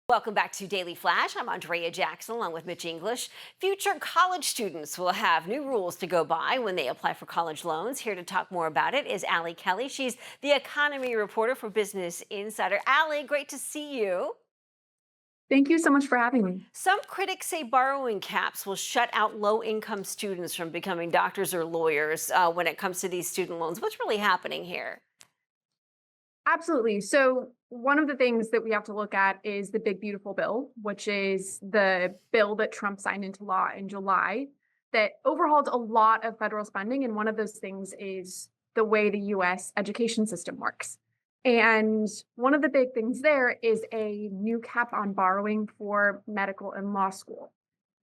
Welcome back to Daily Flash. I'm Andrea Jackson along with Mitch English. Future college students will have new rules to go by when they apply for college loans. Here to talk more about it is Allie Kelly. She's the economy reporter for Business Insider. Allie, great to see you. Thank you so much for having me. Some critics say borrowing caps will shut out low-income students from becoming doctors or lawyers when it comes to these student loans. What's really happening here? Absolutely. So, one of the things that we have to look at is the Big Beautiful Bill, which is the bill that Trump signed into law in July that overhauled a lot of federal spending. And one of those things is the way the US education system works. And one of the big things there is a new cap on borrowing for medical and law school.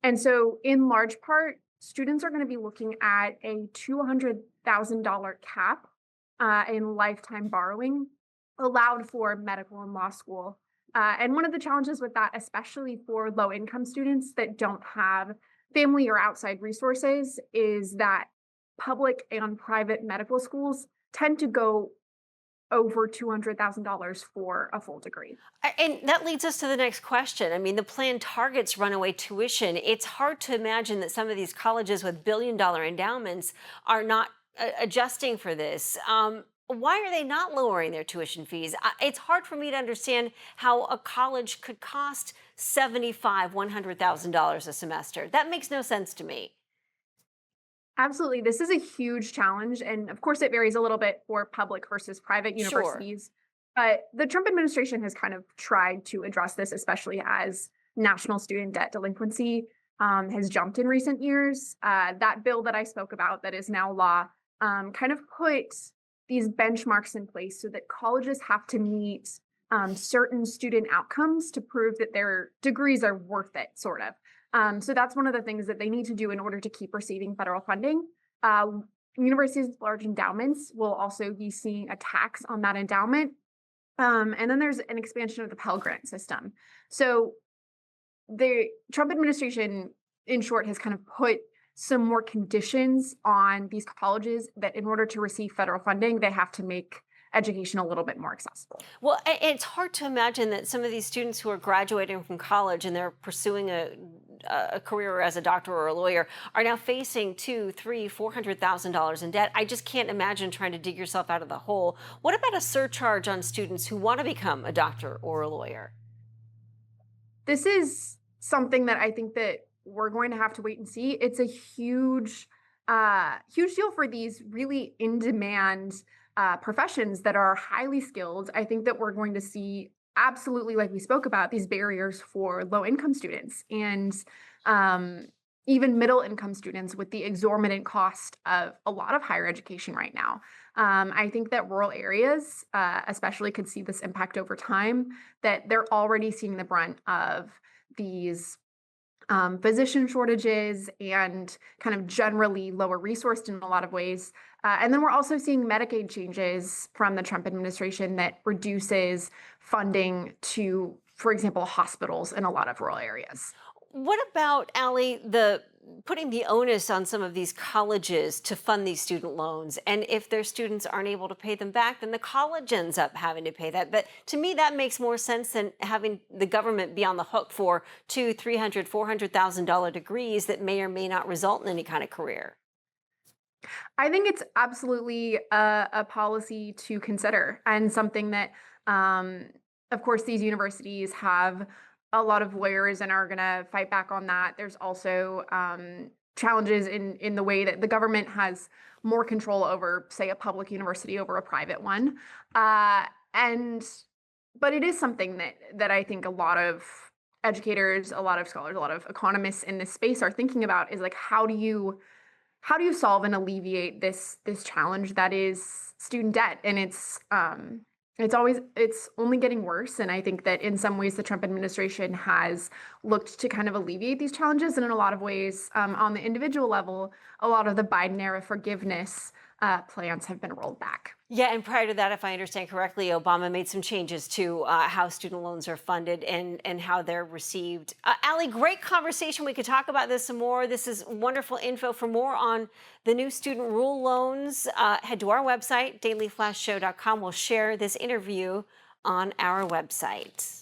And so, in large part, students are going to be looking at a $200,000 cap in lifetime borrowing allowed for medical and law school. And one of the challenges with that, especially for low income students that don't have family or outside resources, is that public and private medical schools tend to go over $200,000 for a full degree. And that leads us to the next question. I mean, the plan targets runaway tuition. It's hard to imagine that some of these colleges with billion-dollar endowments are not adjusting for this. Why are they not lowering their tuition fees? It's hard for me to understand how a college could cost $100,000 a semester. That makes no sense to me. Absolutely. This is a huge challenge. And of course, it varies a little bit for public versus private Sure. universities. But the Trump administration has kind of tried to address this, especially as national student debt delinquency has jumped in recent years. That bill that I spoke about, that is now law, kind of put these benchmarks in place so that colleges have to meet certain student outcomes to prove that their degrees are worth it, sort of. So that's one of the things that they need to do in order to keep receiving federal funding. Uh, Universities with large endowments will also be seeing a tax on that endowment. And then there's an expansion of the Pell Grant system. So the Trump administration, in short, has kind of put some more conditions on these colleges that in order to receive federal funding, they have to make education a little bit more accessible. Well, it's hard to imagine that some of these students who are graduating from college and they're pursuing a career as a doctor or a lawyer are now facing two, three, $400,000 in debt. I just can't imagine trying to dig yourself out of the hole. What about a surcharge on students who want to become a doctor or a lawyer? This is something that I think that we're going to have to wait and see. It's a huge deal for these really in demand professions that are highly skilled. I think that we're going to see absolutely, like we spoke about, these barriers for low income students and um, even middle income students with the exorbitant cost of a lot of higher education right now. I think that rural areas, especially, could see this impact over time, that they're already seeing the brunt of these physician shortages and kind of generally lower resourced in a lot of ways. And then we're also seeing Medicaid changes from the Trump administration that reduces funding to, for example, hospitals in a lot of rural areas. What about, Allie, the putting the onus on some of these colleges to fund these student loans? And if their students aren't able to pay them back, then the college ends up having to pay that. But to me, that makes more sense than having the government be on the hook for two, $300,000, $400,000 degrees that may or may not result in any kind of career. I think it's absolutely a policy to consider and something that, um, of course, these universities have a lot of lawyers and are going to fight back on that. There's also challenges in the way that the government has more control over, say, a public university over a private one, and but it is something that I think a lot of educators, a lot of scholars, a lot of economists in this space are thinking about is like how do you solve and alleviate this challenge that is student debt? And it's only getting worse. And I think that in some ways the Trump administration has looked to kind of alleviate these challenges. And in a lot of ways, on the individual level, a lot of the Biden era forgiveness plans have been rolled back. Yeah, and prior to that, if I understand correctly, Obama made some changes to how student loans are funded and how they're received. Allie, great conversation. We could talk about this some more. This is wonderful info. For more on the new student rule loans, head to our website, dailyflashshow.com. We'll share this interview on our website.